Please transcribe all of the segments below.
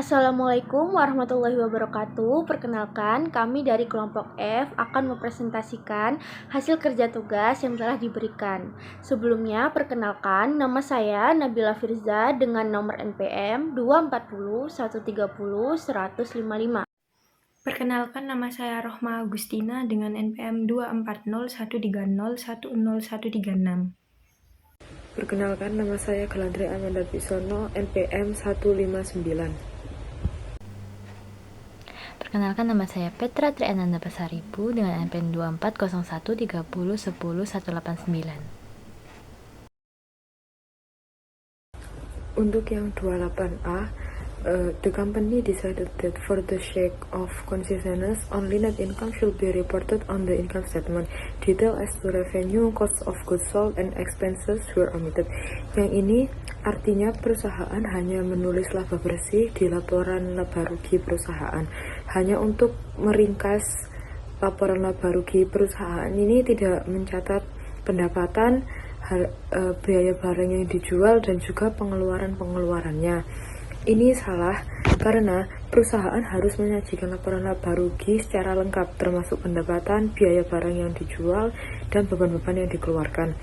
Assalamualaikum warahmatullahi wabarakatuh. Perkenalkan, kami dari kelompok F akan mempresentasikan hasil kerja tugas yang telah diberikan. Sebelumnya, perkenalkan, nama saya Nabila Firza dengan nomor NPM 240130155. Perkenalkan, nama saya Rohma Agustina dengan NPM 24013010136. Perkenalkan, nama saya Galandri Amanda Bisono, NPM 159. Perkenalkan, nama saya Petra Triananda Pasaribu dengan NPM 240130100189. Untuk yang 28A, the company decided that for the sake of consciousness, only net income should be reported on the income statement. Detail as to revenue, cost of goods sold, and expenses were omitted. Yang ini artinya perusahaan hanya menulis laba bersih di laporan laba rugi perusahaan. Hanya untuk meringkas laporan laba rugi perusahaan ini tidak mencatat pendapatan, biaya barang yang dijual, dan juga pengeluarannya. Ini salah karena perusahaan harus menyajikan laporan laba rugi secara lengkap, termasuk pendapatan, biaya barang yang dijual, dan beban-beban yang dikeluarkan.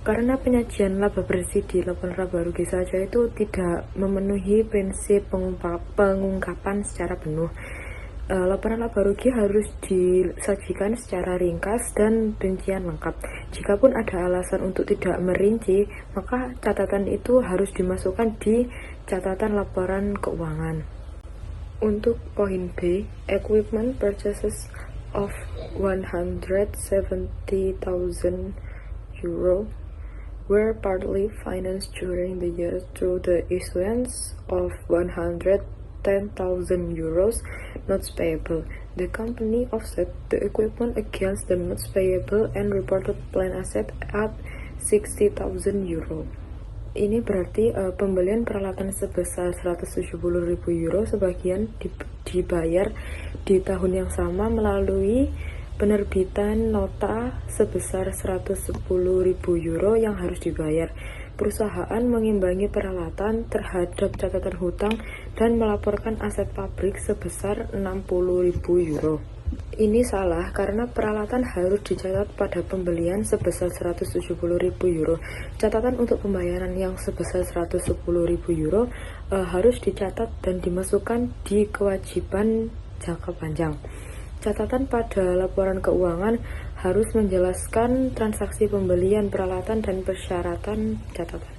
Karena penyajian laba bersih di laporan laba rugi saja itu tidak memenuhi prinsip pengungkapan secara penuh. Laporan laba rugi harus disajikan secara ringkas dan rincian lengkap. Jikapun ada alasan untuk tidak merinci, maka catatan itu harus dimasukkan di catatan laporan keuangan. Untuk poin B, equipment purchases of 170,000 euro were partly financed during the year through the issuance of 110,000 euros notes payable. The company offset the equipment against the notes payable and reported plan asset at 60,000 euro. Ini berarti pembelian peralatan sebesar 170.000 euro sebagian dibayar di tahun yang sama melalui penerbitan nota sebesar 110.000 euro yang harus dibayar. Perusahaan mengimbangi peralatan terhadap catatan hutang dan melaporkan aset pabrik sebesar 60.000 euro. Ini salah karena peralatan harus dicatat pada pembelian sebesar 170.000 euro. Catatan untuk pembayaran yang sebesar 110.000 euro harus dicatat dan dimasukkan di kewajiban jangka panjang. Catatan pada laporan keuangan harus menjelaskan transaksi pembelian peralatan dan persyaratan catatan.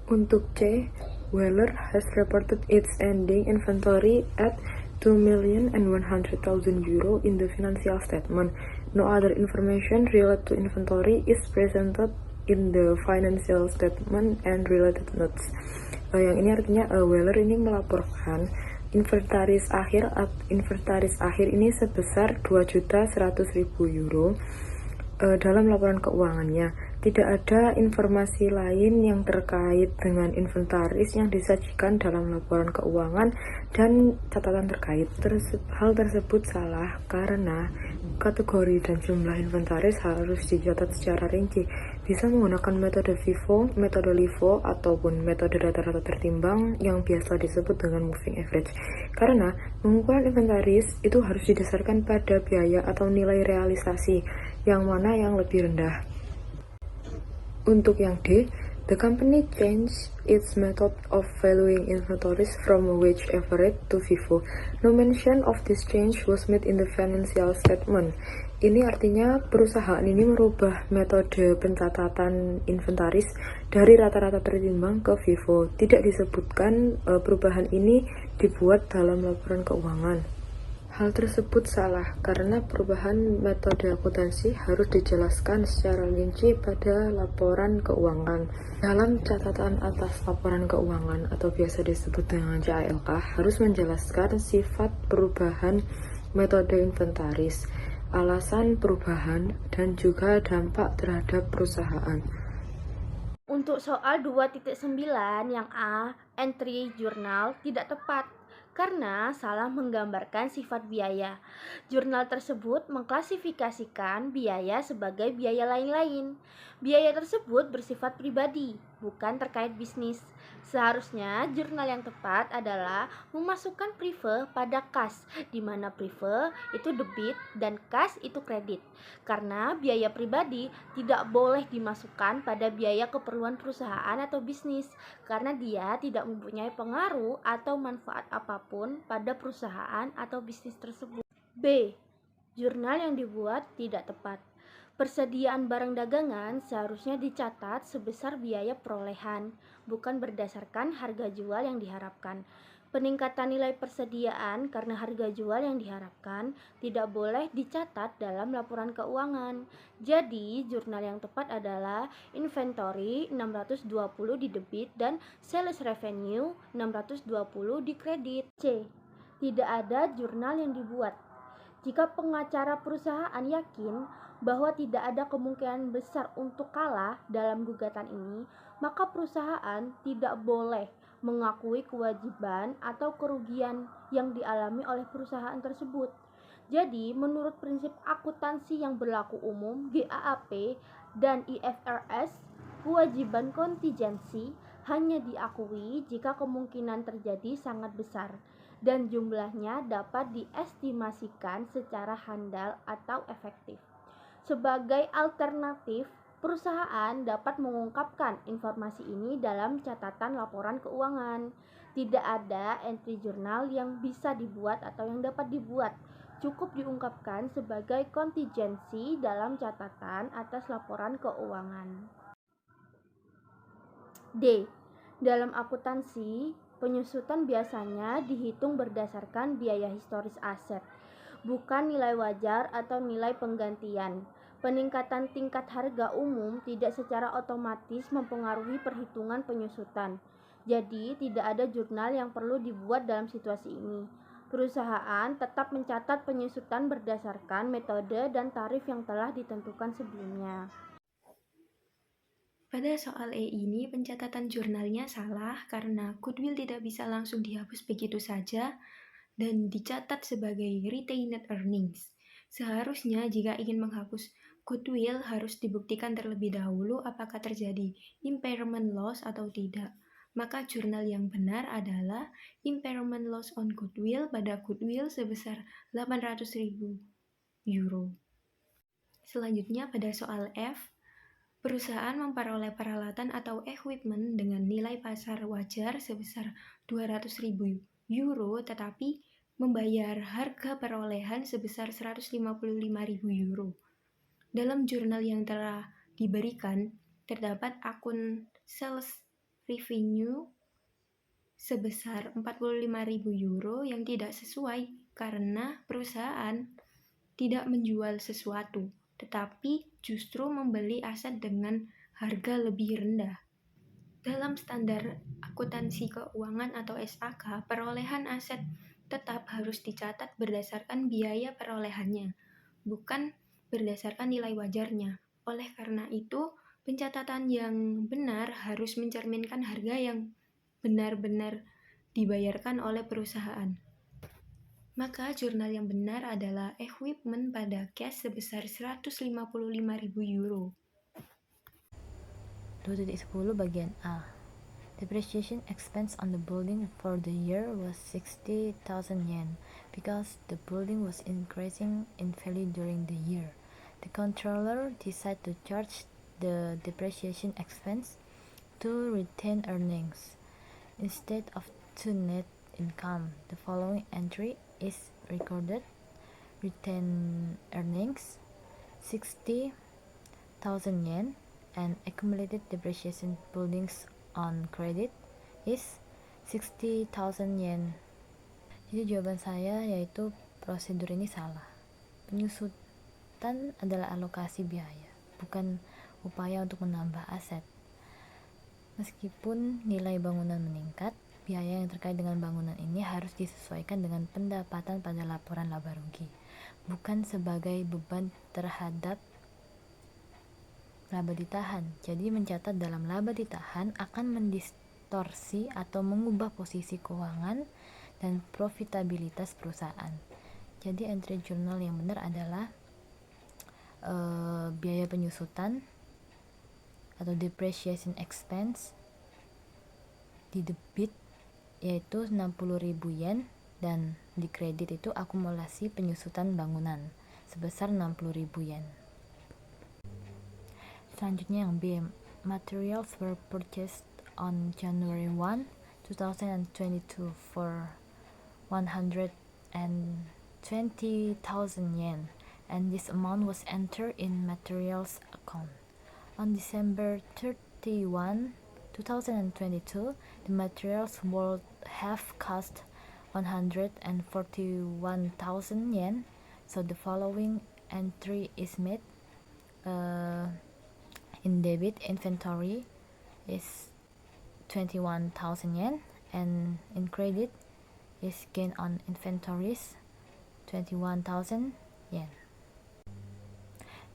Untuk C, Weller has reported its ending inventory at 2,100,000 euro in the financial statement. No other information related to inventory is presented in the financial statement and related notes. Yang ini artinya Weller ini melaporkan inventaris akhir ini sebesar 2.100.000 euro dalam laporan keuangannya. Tidak ada informasi lain yang terkait dengan inventaris yang disajikan dalam laporan keuangan dan catatan terkait. Hal tersebut salah karena kategori dan jumlah inventaris harus dicatat secara rinci. Bisa menggunakan metode FIFO, metode LIFO, ataupun metode rata-rata tertimbang yang biasa disebut dengan moving average. Karena pengukuran inventaris itu harus didasarkan pada biaya atau nilai realisasi, yang mana yang lebih rendah. Untuk yang D, the company changed its method of valuing inventories from wage average to FIFO. No mention of this change was made in the financial statement. Ini artinya perusahaan ini merubah metode pencatatan inventaris dari rata-rata tertimbang ke FIFO. Tidak disebutkan perubahan ini dibuat dalam laporan keuangan. Hal tersebut salah karena perubahan metode akuntansi harus dijelaskan secara rinci pada laporan keuangan. Dalam catatan atas laporan keuangan atau biasa disebut dengan CALK harus menjelaskan sifat perubahan metode inventaris, alasan perubahan, dan juga dampak terhadap perusahaan. Untuk soal 2.9 yang A, entry jurnal tidak tepat karena salah menggambarkan sifat biaya. Jurnal tersebut mengklasifikasikan biaya sebagai biaya lain-lain. Biaya tersebut bersifat pribadi, bukan terkait bisnis. Seharusnya jurnal yang tepat adalah memasukkan prive pada kas, di mana prive itu debit dan kas itu kredit. Karena biaya pribadi tidak boleh dimasukkan pada biaya keperluan perusahaan atau bisnis, karena dia tidak mempunyai pengaruh atau manfaat apapun pada perusahaan atau bisnis tersebut. B. Jurnal yang dibuat tidak tepat. Persediaan barang dagangan seharusnya dicatat sebesar biaya perolehan, bukan berdasarkan harga jual yang diharapkan. Peningkatan nilai persediaan karena harga jual yang diharapkan tidak boleh dicatat dalam laporan keuangan. Jadi, jurnal yang tepat adalah inventory 620 di debit dan sales revenue 620 di kredit. C. Tidak ada jurnal yang dibuat. Jika pengacara perusahaan yakin bahwa tidak ada kemungkinan besar untuk kalah dalam gugatan ini, maka perusahaan tidak boleh mengakui kewajiban atau kerugian yang dialami oleh perusahaan tersebut. Jadi, menurut prinsip akuntansi yang berlaku umum GAAP dan IFRS, kewajiban kontingensi hanya diakui jika kemungkinan terjadi sangat besar dan jumlahnya dapat diestimasikan secara handal atau efektif. Sebagai alternatif, perusahaan dapat mengungkapkan informasi ini dalam catatan laporan keuangan. Tidak ada entry jurnal yang bisa dibuat atau yang dapat dibuat. Cukup diungkapkan sebagai kontingensi dalam catatan atas laporan keuangan. D. Dalam akuntansi, penyusutan biasanya dihitung berdasarkan biaya historis aset, bukan nilai wajar atau nilai penggantian. Peningkatan tingkat harga umum tidak secara otomatis mempengaruhi perhitungan penyusutan. Jadi, tidak ada jurnal yang perlu dibuat dalam situasi ini. Perusahaan tetap mencatat penyusutan berdasarkan metode dan tarif yang telah ditentukan sebelumnya. Pada soal E ini, pencatatan jurnalnya salah karena goodwill tidak bisa langsung dihapus begitu saja dan dicatat sebagai retained earnings. Seharusnya jika ingin menghapus goodwill harus dibuktikan terlebih dahulu apakah terjadi impairment loss atau tidak. Maka jurnal yang benar adalah impairment loss on goodwill pada goodwill sebesar 800.000 euro. Selanjutnya pada soal F, perusahaan memperoleh peralatan atau equipment dengan nilai pasar wajar sebesar 200.000 euro tetapi membayar harga perolehan sebesar 155.000 euro. Dalam jurnal yang telah diberikan, terdapat akun sales revenue sebesar 45.000 euro yang tidak sesuai karena perusahaan tidak menjual sesuatu, tetapi justru membeli aset dengan harga lebih rendah. Dalam standar akuntansi keuangan atau SAK, perolehan aset tetap harus dicatat berdasarkan biaya perolehannya, bukan berdasarkan nilai wajarnya. Oleh karena itu, pencatatan yang benar harus mencerminkan harga yang benar-benar dibayarkan oleh perusahaan. Maka jurnal yang benar adalah equipment pada cash sebesar 155.000 euro. 2.10 bagian A. Depreciation expense on the building for the year was 60,000 yen because the building was increasing in value during the year. The controller decided to charge the depreciation expense to retained earnings instead of to net income. The following entry is recorded: retained earnings 60,000 yen and accumulated depreciation buildings on credit is 60,000 yen. Jadi jawaban saya yaitu prosedur ini salah. Penyusutan adalah alokasi biaya, bukan upaya untuk menambah aset. Meskipun nilai bangunan meningkat, biaya yang terkait dengan bangunan ini harus disesuaikan dengan pendapatan pada laporan laba rugi, bukan sebagai beban terhadap laba ditahan. Jadi mencatat dalam laba ditahan akan mendistorsi atau mengubah posisi keuangan dan profitabilitas perusahaan. Jadi entry jurnal yang benar adalah biaya penyusutan atau depreciation expense di debit yaitu 60.000 yen, dan di kredit itu akumulasi penyusutan bangunan sebesar 60.000 yen. Selanjutnya yang B, materials were purchased on January 1, 2022 for 120,000 yen, and this amount was entered in materials account. On December 31, 2022, the materials would have cost 141,000 yen, so the following entry is made. In debit, inventory is 21,000 yen, and in credit is gain on inventories 21,000 yen.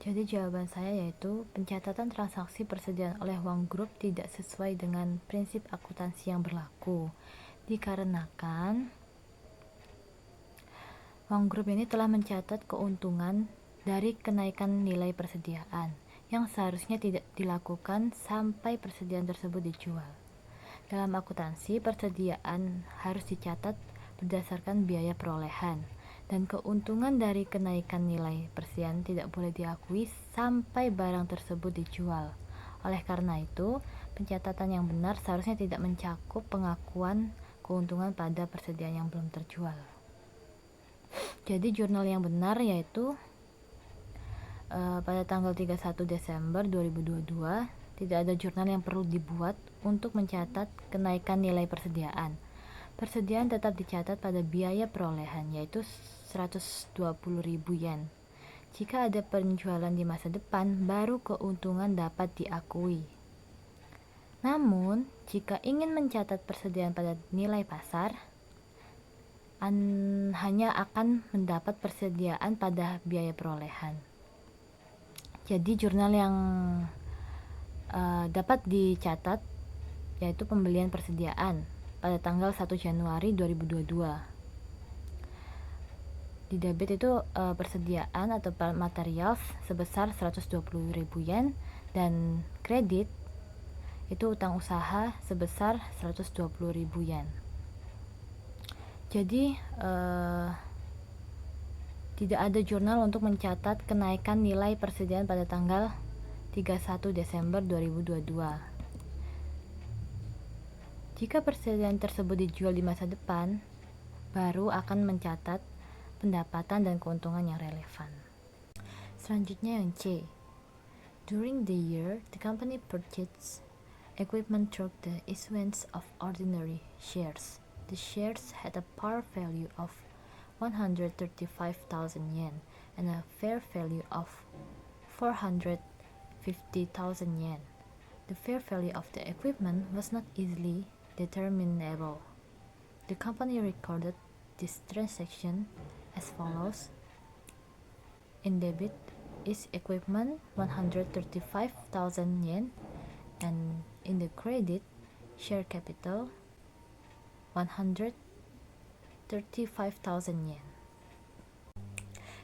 Jadi jawaban saya yaitu pencatatan transaksi persediaan oleh Wang Group tidak sesuai dengan prinsip akuntansi yang berlaku, dikarenakan Wang Group ini telah mencatat keuntungan dari kenaikan nilai persediaan yang seharusnya tidak dilakukan sampai persediaan tersebut dijual. Dalam akuntansi, persediaan harus dicatat berdasarkan biaya perolehan, dan keuntungan dari kenaikan nilai persediaan tidak boleh diakui sampai barang tersebut dijual. Oleh karena itu, pencatatan yang benar seharusnya tidak mencakup pengakuan keuntungan pada persediaan yang belum terjual. Jadi jurnal yang benar yaitu pada tanggal 31 Desember 2022 tidak ada jurnal yang perlu dibuat untuk mencatat kenaikan nilai persediaan. Persediaan tetap dicatat pada biaya perolehan yaitu 120.000 yen. Jika ada penjualan di masa depan, baru keuntungan dapat diakui. Namun, jika ingin mencatat persediaan pada nilai pasar, hanya akan mendapat persediaan pada biaya perolehan. Jadi jurnal yang dapat dicatat yaitu pembelian persediaan pada tanggal 1 Januari 2022. Di debit itu persediaan atau materials sebesar 120.000 yen, dan kredit itu utang usaha sebesar 120.000 yen. Jadi tidak ada jurnal untuk mencatat kenaikan nilai persediaan pada tanggal 31 Desember 2022. Jika persediaan tersebut dijual di masa depan, baru akan mencatat pendapatan dan keuntungan yang relevan. Selanjutnya yang C. During the year, the company purchased equipment through the issuance of ordinary shares. The shares had a par value of 135,000 yen and a fair value of 450,000 yen. The fair value of the equipment was not easily determinable. The company recorded this transaction as follows. In debit is equipment 135,000 yen, and in the credit share capital 135,000 yen.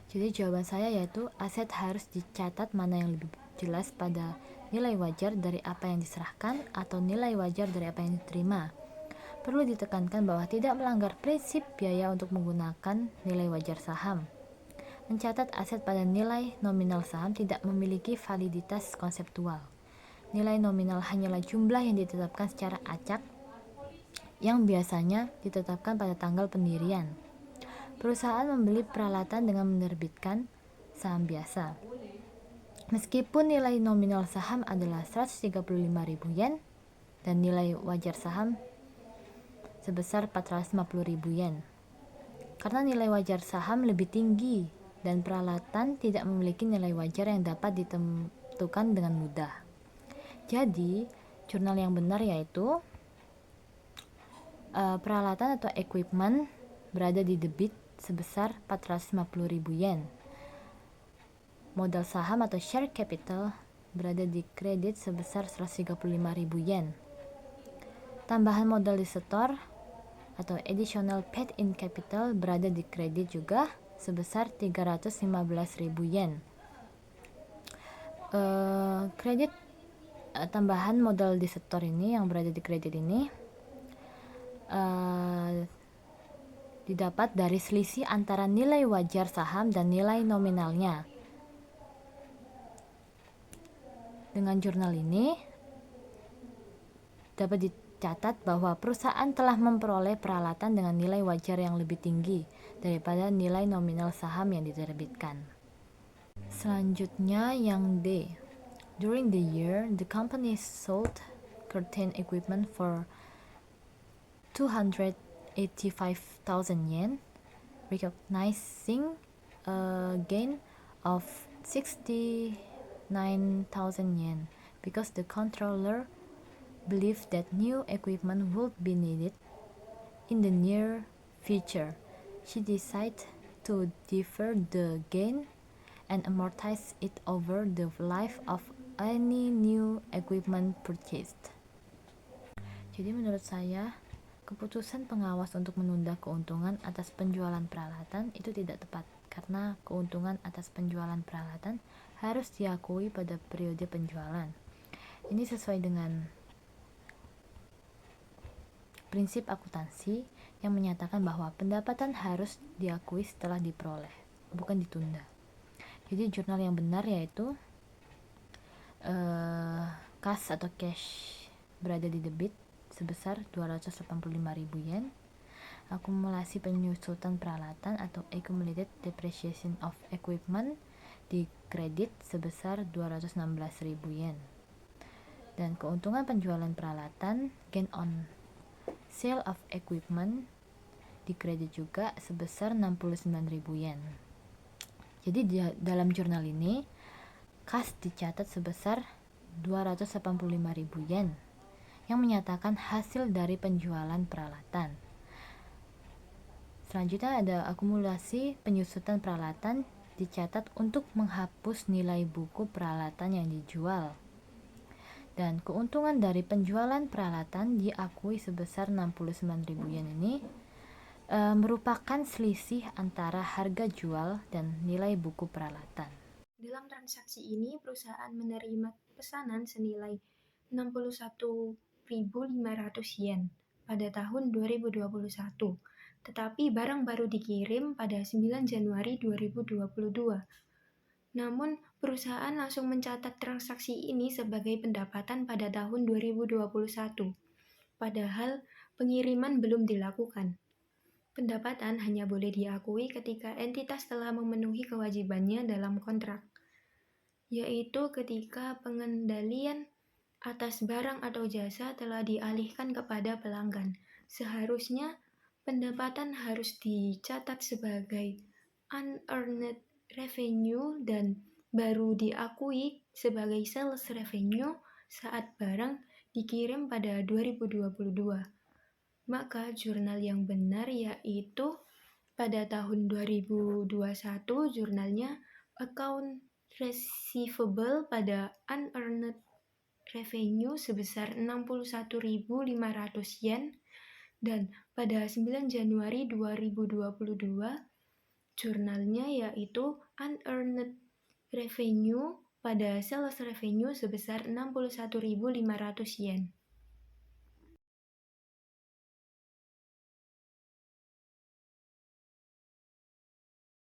Jadi jawaban saya yaitu aset harus dicatat mana yang lebih jelas pada nilai wajar dari apa yang diserahkan atau nilai wajar dari apa yang diterima. Perlu ditekankan bahwa tidak melanggar prinsip biaya untuk menggunakan nilai wajar saham. Mencatat aset pada nilai nominal saham tidak memiliki validitas konseptual. Nilai nominal hanyalah jumlah yang ditetapkan secara acak yang biasanya ditetapkan pada tanggal pendirian. Perusahaan membeli peralatan dengan menerbitkan saham biasa. Meskipun nilai nominal saham adalah 135.000 yen dan nilai wajar saham sebesar 450.000 yen. Karena nilai wajar saham lebih tinggi dan peralatan tidak memiliki nilai wajar yang dapat ditentukan dengan mudah. Jadi, jurnal yang benar yaitu peralatan atau equipment berada di debit sebesar 450.000 yen. Modal saham atau share capital berada di kredit sebesar 135.000 yen. Tambahan modal di setor atau additional paid in capital berada di kredit juga sebesar 315.000 yen. Kredit tambahan modal di sektor ini yang berada di kredit ini didapat dari selisih antara nilai wajar saham dan nilai nominalnya. Dengan jurnal ini dapat dicatat bahwa perusahaan telah memperoleh peralatan dengan nilai wajar yang lebih tinggi daripada nilai nominal saham yang diterbitkan. Selanjutnya yang D. During the year, the company sold curtain equipment for 285,000 yen, recognizing a gain of 69,000 yen because the controller believed that new equipment would be needed in the near future. She decided to defer the gain and amortize it over the life of any new equipment purchased. Jadi menurut saya, keputusan pengawas untuk menunda keuntungan atas penjualan peralatan itu tidak tepat, karena keuntungan atas penjualan peralatan harus diakui pada periode penjualan. Ini sesuai dengan prinsip akuntansi yang menyatakan bahwa pendapatan harus diakui setelah diperoleh, bukan ditunda. Jadi jurnal yang benar yaitu kas atau cash berada di debit sebesar 285.000 yen, akumulasi penyusutan peralatan atau accumulated depreciation of equipment di kredit sebesar 216.000 yen, dan keuntungan penjualan peralatan gain on sale of equipment di kredit juga sebesar 69.000 yen. Jadi dalam jurnal ini kas dicatat sebesar 285.000 yen yang menyatakan hasil dari penjualan peralatan. Selanjutnya ada akumulasi penyusutan peralatan dicatat untuk menghapus nilai buku peralatan yang dijual. Dan keuntungan dari penjualan peralatan diakui sebesar 69.000 yen ini merupakan selisih antara harga jual dan nilai buku peralatan. Dalam transaksi ini, perusahaan menerima pesanan senilai 61.500 yen pada tahun 2021, tetapi barang baru dikirim pada 9 Januari 2022. Namun, perusahaan langsung mencatat transaksi ini sebagai pendapatan pada tahun 2021, padahal pengiriman belum dilakukan. Pendapatan hanya boleh diakui ketika entitas telah memenuhi kewajibannya dalam kontrak, yaitu ketika pengendalian atas barang atau jasa telah dialihkan kepada pelanggan. Seharusnya pendapatan harus dicatat sebagai unearned revenue dan baru diakui sebagai sales revenue saat barang dikirim pada 2022. Maka jurnal yang benar yaitu pada tahun 2021 jurnalnya account receivable pada unearned revenue sebesar 61.500 yen, dan pada 9 Januari 2022 jurnalnya yaitu unearned revenue pada sales revenue sebesar 61.500 yen.